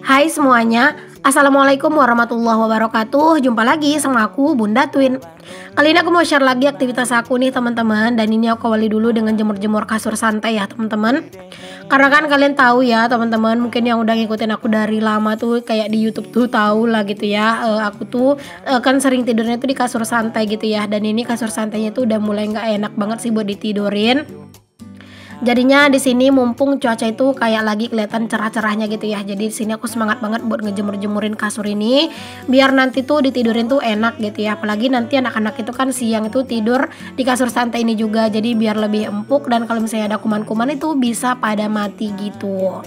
Hai semuanya, Assalamualaikum warahmatullahi wabarakatuh. Jumpa lagi sama aku Bunda Twin. Kali ini aku mau share lagi aktivitas aku nih teman-teman. Dan ini aku awali dulu dengan jemur-jemur kasur santai ya teman-teman. Karena kan kalian tahu ya teman-teman, mungkin yang udah ngikutin aku dari lama tuh kayak di YouTube tuh tahu lah gitu ya. Aku tuh kan sering tidurnya tuh di kasur santai gitu ya. Dan ini kasur santainya tuh udah mulai nggak enak banget sih buat ditidurin. Jadinya di sini mumpung cuaca itu kayak lagi kelihatan cerah-cerahnya gitu ya. Jadi di sini aku semangat banget buat ngejemur-jemurin kasur ini biar nanti tuh ditidurin tuh enak gitu ya. Apalagi nanti anak-anak itu kan siang itu tidur di kasur santai ini juga. Jadi biar lebih empuk dan kalau misalnya ada kuman-kuman itu bisa pada mati gitu.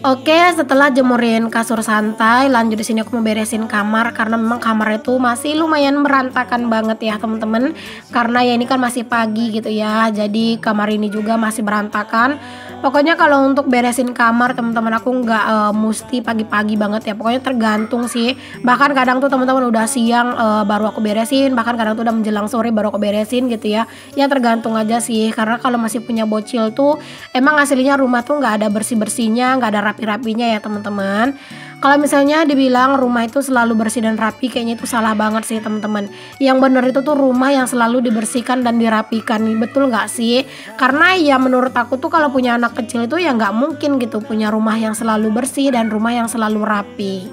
Oke, setelah jemurin kasur santai, lanjut di sini aku mau beresin kamar karena memang kamar itu masih lumayan berantakan banget ya teman-teman. Karena ya ini kan masih pagi gitu ya, jadi kamar ini juga masih berantakan. Pokoknya kalau untuk beresin kamar teman-teman aku nggak mesti pagi-pagi banget ya. Pokoknya tergantung sih. Bahkan kadang tuh teman-teman udah siang baru aku beresin, bahkan kadang tuh udah menjelang sore baru aku beresin gitu ya. Ya tergantung aja sih. Karena kalau masih punya bocil tuh emang aslinya rumah tuh nggak ada bersih-bersihnya, nggak ada rapi-rapinya ya teman-teman. Kalau misalnya dibilang rumah itu selalu bersih dan rapi, kayaknya itu salah banget sih teman-teman. Yang bener itu tuh rumah yang selalu dibersihkan dan dirapikan, betul nggak sih? Karena ya menurut aku tuh kalau punya anak kecil itu ya nggak mungkin gitu punya rumah yang selalu bersih dan rumah yang selalu rapi.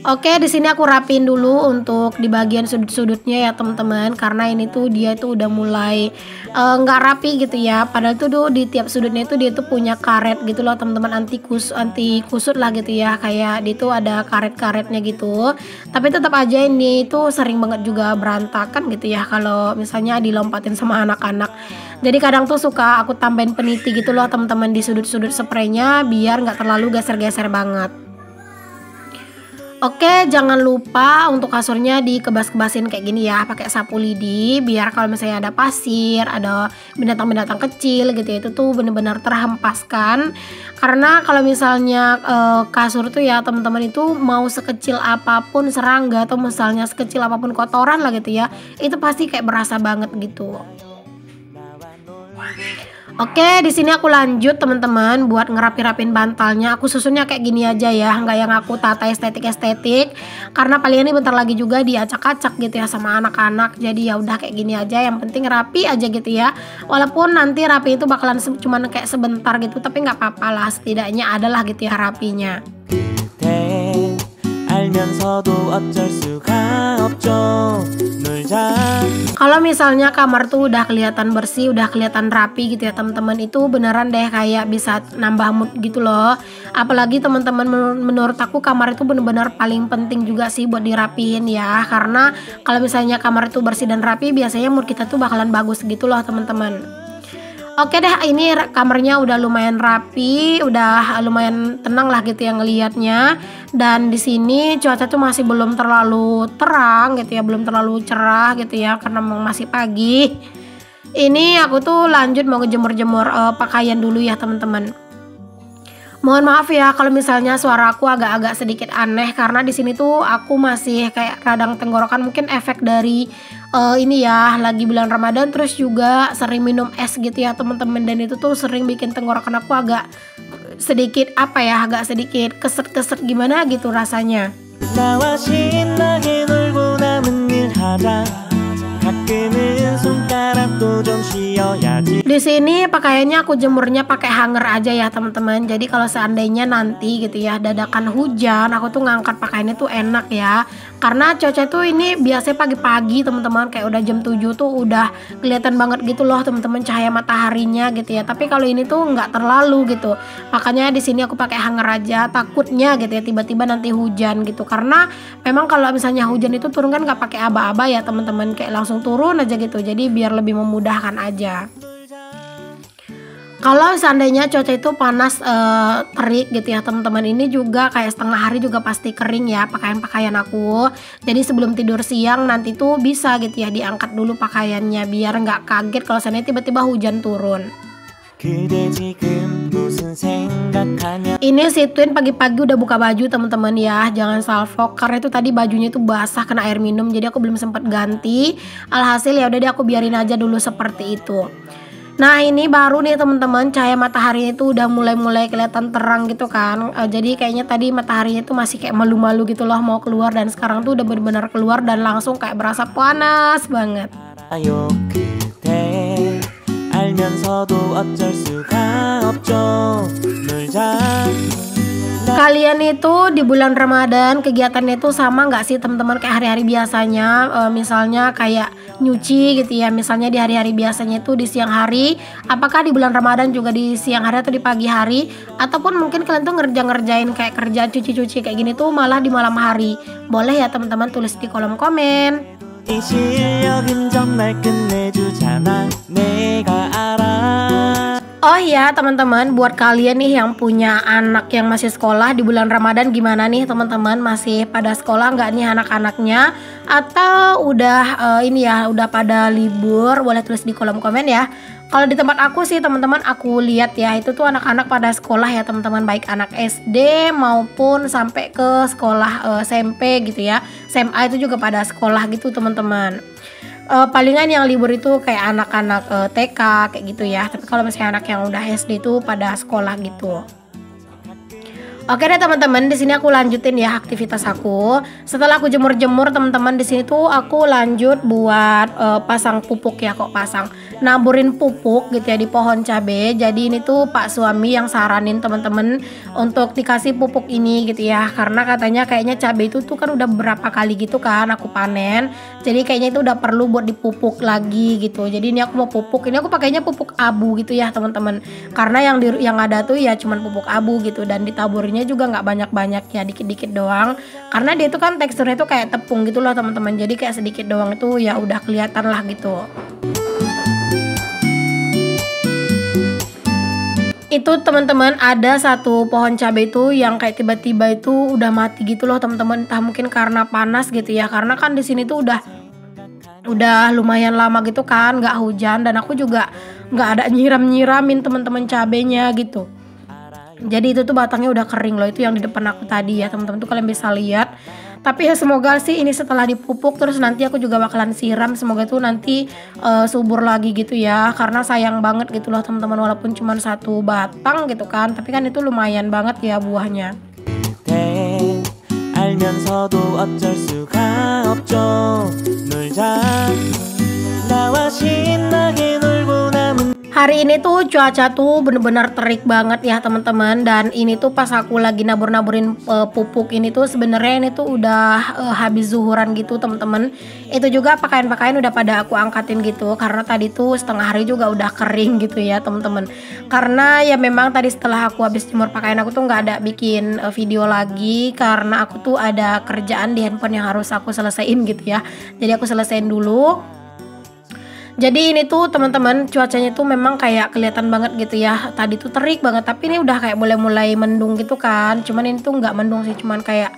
Oke, di sini aku rapiin dulu untuk di bagian sudut-sudutnya ya teman-teman, karena ini tuh dia itu udah mulai nggak rapi gitu ya. Padahal tuh di tiap sudutnya itu dia tuh punya karet gitu loh teman-teman, anti kusut lah gitu ya, kayak dia tuh ada karet-karetnya gitu. Tapi tetap aja ini tuh sering banget juga berantakan gitu ya kalau misalnya dilompatin sama anak-anak. Jadi kadang tuh suka aku tambahin peniti gitu loh teman-teman di sudut-sudut spraynya biar nggak terlalu geser-geser banget. Oke, jangan lupa untuk kasurnya dikebas-kebasin kayak gini ya, pakai sapu lidi biar kalau misalnya ada pasir, ada binatang-binatang kecil gitu ya, itu tuh bener-bener terhempaskan. Karena kalau misalnya kasur tuh ya teman-teman itu mau sekecil apapun serangga atau misalnya sekecil apapun kotoran lah gitu ya, itu pasti kayak berasa banget gitu. Oke, di sini aku lanjut teman-teman buat ngerapi-rapin bantalnya. Aku susunnya kayak gini aja ya, nggak yang aku tata estetik-estetik. Karena paling ini bentar lagi juga diacak-acak gitu ya sama anak-anak. Jadi ya udah kayak gini aja, yang penting rapi aja gitu ya. Walaupun nanti rapi itu bakalan cuman kayak sebentar gitu, tapi nggak apa-apa lah, setidaknya adalah gitu ya rapinya. Kalau misalnya kamar tuh udah kelihatan bersih, udah kelihatan rapi gitu ya teman-teman, itu beneran deh kayak bisa nambah mood gitu loh. Apalagi teman-teman menurut aku kamar itu bener-bener paling penting juga sih buat dirapiin ya. Karena kalau misalnya kamar itu bersih dan rapi, biasanya mood kita tuh bakalan bagus gitu loh teman-teman. Oke deh, ini kamarnya udah lumayan rapi, udah lumayan tenang lah gitu ya ngelihatnya. Dan di sini cuaca tuh masih belum terlalu terang gitu ya, belum terlalu cerah gitu ya, karena memang masih pagi. Ini aku tuh lanjut mau ngejemur-jemur pakaian dulu ya teman-teman. Mohon maaf ya kalau misalnya suara aku agak-agak sedikit aneh karena di sini tuh aku masih kayak radang tenggorokan, mungkin efek dari ini ya lagi bulan Ramadan, terus juga sering minum es gitu ya teman-teman, dan itu tuh sering bikin tenggorokan aku agak sedikit apa ya, agak sedikit keset-keset gimana gitu rasanya. Di sini pakaiannya aku jemurnya pakai hanger aja ya teman-teman. Jadi kalau seandainya nanti gitu ya dadakan hujan, aku tuh ngangkat pakaiannya tuh enak ya. Karena cuaca tuh ini biasanya pagi-pagi teman-teman, kayak udah jam 7 tuh udah kelihatan banget gitu loh teman-teman cahaya mataharinya gitu ya. Tapi kalau ini tuh nggak terlalu gitu. Makanya di sini aku pakai hanger aja, takutnya gitu ya tiba-tiba nanti hujan gitu. Karena memang kalau misalnya hujan itu turun kan nggak pakai aba-aba ya teman-teman, kayak langsung turun aja gitu. Jadi biar lebih memudahkan aja. Kalau seandainya cuaca itu panas terik gitu ya teman-teman, ini juga kayak setengah hari juga pasti kering ya pakaian-pakaian aku. Jadi sebelum tidur siang nanti tuh bisa gitu ya diangkat dulu pakaiannya biar nggak kaget kalau seandainya tiba-tiba hujan turun. Ini si Twin pagi-pagi udah buka baju teman-teman ya, jangan salfok karena itu tadi bajunya itu basah kena air minum, jadi aku belum sempat ganti. Alhasil ya udah deh aku biarin aja dulu seperti itu. Nah ini baru nih teman-teman, cahaya matahari itu udah mulai kelihatan terang gitu kan. Jadi kayaknya tadi mataharinya itu masih kayak malu-malu gitu loh mau keluar, dan sekarang tuh udah benar-benar keluar dan langsung kayak berasa panas banget. Ayo 그대 알면서도 어쩔 수가 없죠 놀자. Kalian itu di bulan Ramadan kegiatannya itu sama nggak sih teman-teman kayak hari-hari biasanya? Misalnya kayak nyuci gitu ya, misalnya di hari-hari biasanya itu di siang hari, apakah di bulan Ramadan juga di siang hari atau di pagi hari, ataupun mungkin kalian tuh ngerjain kayak kerja cuci-cuci kayak gini tuh malah di malam hari? Boleh ya teman-teman tulis di kolom komen. 이 실력은 정말 끝내주잖아 내가 알아. Oh iya teman-teman, buat kalian nih yang punya anak yang masih sekolah di bulan Ramadan, gimana nih teman-teman, masih pada sekolah nggak nih anak-anaknya, atau udah ini ya udah pada libur? Boleh tulis di kolom komen ya. Kalau di tempat aku sih teman-teman, aku lihat ya itu tuh anak-anak pada sekolah ya teman-teman, baik anak SD maupun sampai ke sekolah SMP gitu ya, SMA itu juga pada sekolah gitu teman-teman. Palingan yang libur itu kayak anak-anak TK kayak gitu ya. Tapi kalau misalnya anak yang udah SD itu pada sekolah gitu. Oke deh teman-teman, di sini aku lanjutin ya aktivitas aku. Setelah aku jemur-jemur teman-teman, di sini tuh aku lanjut buat pasang pupuk ya, kok pasang naburin pupuk gitu ya di pohon cabe. Jadi ini tuh Pak suami yang saranin teman-teman untuk dikasih pupuk ini gitu ya, karena katanya kayaknya cabe itu tuh kan udah berapa kali gitu kan aku panen. Jadi kayaknya itu udah perlu buat dipupuk lagi gitu. Jadi ini aku mau pupuk, ini aku pakainya pupuk abu gitu ya teman-teman. Karena yang ada tuh ya cuman pupuk abu gitu, dan ditaburnya juga nggak banyak-banyak ya, dikit-dikit doang. Karena dia itu kan teksturnya itu kayak tepung gitu loh teman-teman. Jadi kayak sedikit doang itu ya udah kelihatan lah gitu. Itu teman-teman ada satu pohon cabai itu yang kayak tiba-tiba itu udah mati gitu loh teman-teman, entah mungkin karena panas gitu ya, karena kan di sini tuh udah lumayan lama gitu kan nggak hujan, dan aku juga nggak ada nyiramin teman-teman cabenya gitu. Jadi itu tuh batangnya udah kering loh, itu yang di depan aku tadi ya teman-teman, tuh kalian bisa lihat. Tapi ya semoga sih ini setelah dipupuk terus nanti aku juga bakalan siram, semoga tuh nanti subur lagi gitu ya, karena sayang banget gitu loh teman-teman, walaupun cuma satu batang gitu kan, tapi kan itu lumayan banget ya buahnya. 알면서도 어쩔 수가 없죠 놀자 나와 신나게 놀고 남은. Hari ini tuh cuaca tuh bener-bener terik banget ya teman-teman, dan ini tuh pas aku lagi nabur-naburin pupuk ini tuh sebenarnya ini tuh udah habis zuhuran gitu teman-teman. Itu juga pakaian-pakaian udah pada aku angkatin gitu, karena tadi tuh setengah hari juga udah kering gitu ya teman-teman. Karena ya memang tadi setelah aku habis jemur pakaian aku tuh nggak ada bikin video lagi, karena aku tuh ada kerjaan di handphone yang harus aku selesaiin gitu ya. Jadi aku selesaiin dulu. Jadi ini tuh teman-teman cuacanya tuh memang kayak kelihatan banget gitu ya. Tadi tuh terik banget, tapi ini udah kayak mulai mendung gitu kan. Cuman ini tuh nggak mendung sih, cuman kayak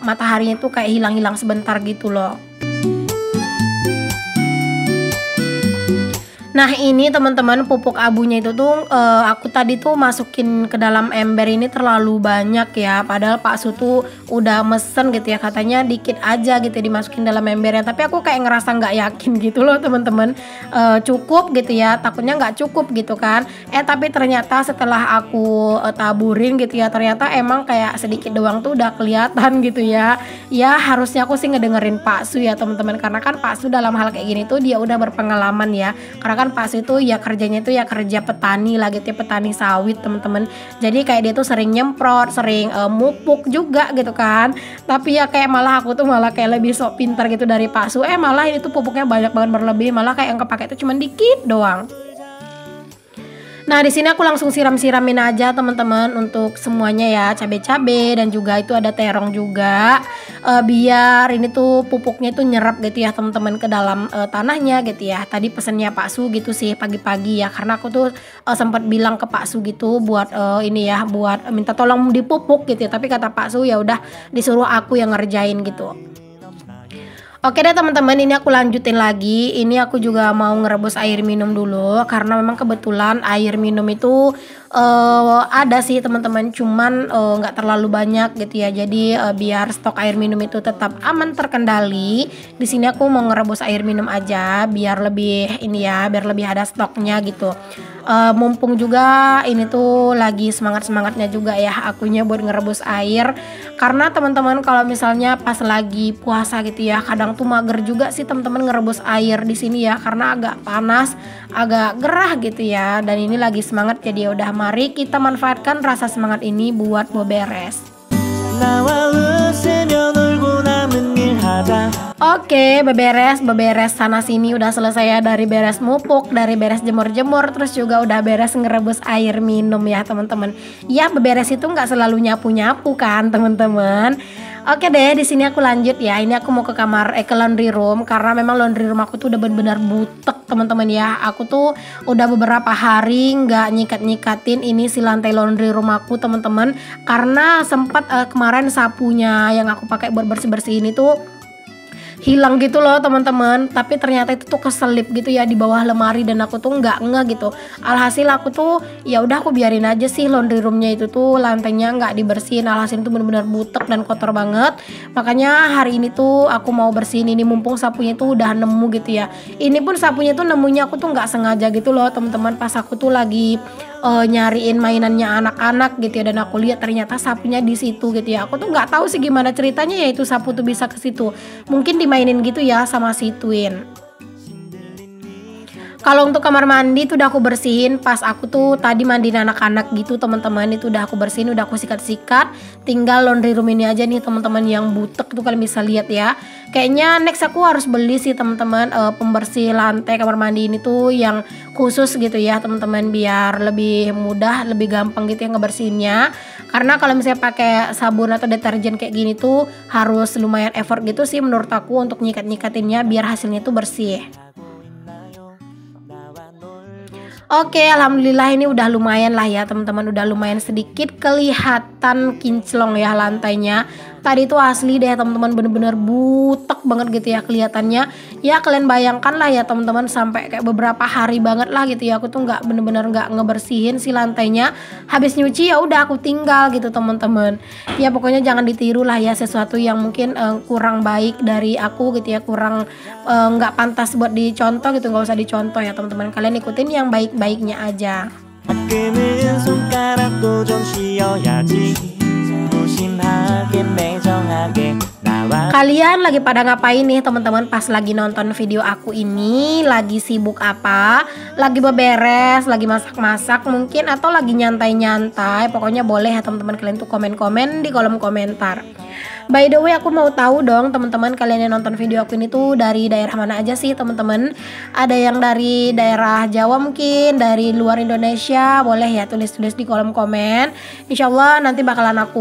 mataharinya tuh kayak hilang-hilang sebentar gitu loh. Nah ini teman-teman pupuk abunya itu tuh aku tadi tuh masukin ke dalam ember ini terlalu banyak ya, padahal Pak Su tuh udah mesen gitu ya, katanya dikit aja gitu dimasukin dalam embernya, tapi aku kayak ngerasa nggak yakin gitu loh teman-teman, cukup gitu ya, takutnya nggak cukup gitu kan. Tapi ternyata setelah aku taburin gitu ya, ternyata emang kayak sedikit doang tuh udah kelihatan gitu ya. Ya harusnya aku sih ngedengerin Pak Su ya teman-teman, karena kan Pak Su dalam hal kayak gini tuh dia udah berpengalaman ya, karena kan Pak Su itu ya kerjanya itu ya kerja petani lah gitu ya, petani sawit teman-teman. Jadi kayak dia tuh sering nyemprot, sering mupuk juga gitu kan. Tapi ya kayak malah aku tuh malah kayak lebih sok pintar gitu dari Pak Su. Malah ini tuh pupuknya banyak banget berlebih, malah kayak yang kepake itu cuma dikit doang. Nah di sini aku langsung siramin aja teman-teman untuk semuanya ya, cabe-cabe dan juga itu ada terong juga, biar ini tuh pupuknya itu nyerap gitu ya teman-teman ke dalam tanahnya gitu ya. Tadi pesennya Pak Su gitu sih pagi-pagi ya, karena aku tuh sempat bilang ke Pak Su gitu buat ini ya, buat minta tolong dipupuk gitu ya, tapi kata Pak Su ya udah disuruh aku yang ngerjain gitu. Oke deh teman-teman, ini aku lanjutin lagi. Ini aku juga mau ngerebus air minum dulu karena memang kebetulan air minum itu ada sih teman-teman, cuman nggak terlalu banyak gitu ya. Jadi biar stok air minum itu tetap aman terkendali, di sini aku mau ngerebus air minum aja biar lebih ini ya, biar lebih ada stoknya gitu. Mumpung juga ini tuh lagi semangat-semangatnya juga ya akunya buat ngerebus air, karena teman-teman kalau misalnya pas lagi puasa gitu ya kadang tuh mager juga sih teman-teman ngerebus air di sini ya, karena agak panas, agak gerah gitu ya. Dan ini lagi semangat, jadi udah mari kita manfaatkan rasa semangat ini buat beberes. Oke, beberes sana sini udah selesai ya, dari beres mupuk, dari beres jemur-jemur, terus juga udah beres ngerebus air minum ya teman-teman. Ya beberes itu nggak selalu nyapu-nyapu kan teman-teman. Oke deh, di sini aku lanjut ya. Ini aku mau ke kamar ke laundry room karena memang laundry room aku tuh udah benar-benar butek teman-teman ya. Aku tuh udah beberapa hari nggak nyikat-nyikatin ini si lantai laundry room aku teman-teman, karena sempat kemarin sapunya yang aku pakai buat bersih-bersih ini tuh hilang gitu loh teman-teman, tapi ternyata itu tuh keselip gitu ya di bawah lemari dan aku tuh nggak ngeh gitu. Alhasil aku tuh ya udah aku biarin aja sih laundry roomnya itu tuh lantainya nggak dibersihin, alhasil itu benar-benar butek dan kotor banget. Makanya hari ini tuh aku mau bersihin ini mumpung sapunya tuh udah nemu gitu ya. Ini pun sapunya tuh nemunya aku tuh nggak sengaja gitu loh teman-teman, pas aku tuh lagi nyariin mainannya anak-anak gitu ya, dan aku lihat ternyata sapunya di situ gitu ya. Aku tuh nggak tahu sih gimana ceritanya ya itu sapu tuh bisa ke situ, mungkin dimainin gitu ya sama si Twin. Kalau untuk kamar mandi tuh udah aku bersihin pas aku tuh tadi mandiin anak-anak gitu teman-teman, itu udah aku bersihin, udah aku sikat-sikat. Tinggal laundry room ini aja nih teman-teman yang butek tuh kalian bisa lihat ya. Kayaknya next aku harus beli sih teman-teman pembersih lantai kamar mandi ini tuh yang khusus gitu ya teman-teman, biar lebih mudah, lebih gampang gitu ya ngebersihinnya. Karena kalau misalnya pakai sabun atau deterjen kayak gini tuh harus lumayan effort gitu sih menurut aku untuk nyikat-nyikatinnya biar hasilnya tuh bersih. Oke, alhamdulillah ini udah lumayan lah ya teman-teman, udah lumayan sedikit kelihatan kinclong ya lantainya. Tadi tuh asli deh teman-teman, bener-bener butek banget gitu ya kelihatannya. Ya kalian bayangkan lah ya teman-teman, sampai kayak beberapa hari banget lah gitu ya aku tuh nggak bener-bener nggak ngebersihin si lantainya. Habis nyuci ya udah aku tinggal gitu teman-teman. Ya pokoknya jangan ditiru lah ya sesuatu yang mungkin kurang baik dari aku gitu ya, kurang nggak pantas buat dicontoh gitu, nggak usah dicontoh ya teman-teman. Kalian ikutin yang baik-baiknya aja. Kalian lagi pada ngapain nih teman-teman pas lagi nonton video aku ini? Lagi sibuk apa? Lagi beberes, lagi masak-masak mungkin, atau lagi nyantai-nyantai? Pokoknya boleh ya teman-teman kalian tuh komen-komen di kolom komentar. By the way, aku mau tahu dong teman-teman, kalian yang nonton video aku ini tuh dari daerah mana aja sih teman-teman? Ada yang dari daerah Jawa mungkin, dari luar Indonesia, boleh ya tulis-tulis di kolom komen. Insya Allah nanti bakalan aku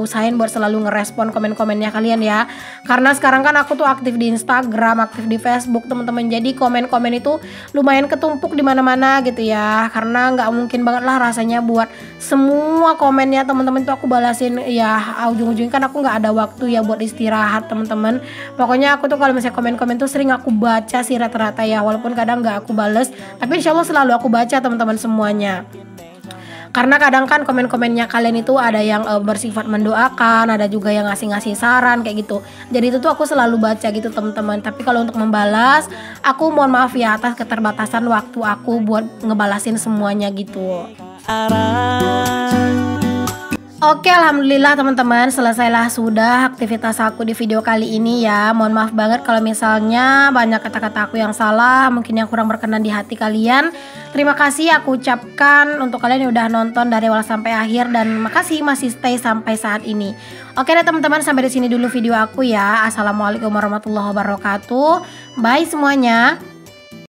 usahain buat selalu ngerespon komen-komennya kalian ya. Karena sekarang kan aku tuh aktif di Instagram, aktif di Facebook teman-teman. Jadi komen-komen itu lumayan ketumpuk di mana-mana gitu ya. Karena nggak mungkin banget lah rasanya buat semua komennya teman-teman tuh aku balasin ya. Ujung-ujungnya kan aku nggak ada waktu ya buat istirahat teman-teman. Pokoknya aku tuh kalau misalnya komen-komen tuh sering aku baca sih rata-rata ya, walaupun kadang nggak aku bales, tapi insya Allah selalu aku baca teman-teman semuanya. Karena kadang kan komen-komennya kalian itu ada yang bersifat mendoakan, ada juga yang ngasih-ngasih saran kayak gitu. Jadi itu tuh aku selalu baca gitu teman-teman. Tapi kalau untuk membalas, aku mohon maaf ya atas keterbatasan waktu aku buat ngebalasin semuanya gitu. Oke, alhamdulillah teman-teman, selesailah sudah aktivitas aku di video kali ini ya. Mohon maaf banget kalau misalnya banyak kata-kata aku yang salah, mungkin yang kurang berkenan di hati kalian. Terima kasih aku ucapkan untuk kalian yang udah nonton dari awal sampai akhir, dan makasih masih stay sampai saat ini. Oke deh teman-teman, sampai di sini dulu video aku ya. Assalamualaikum warahmatullahi wabarakatuh. Bye semuanya.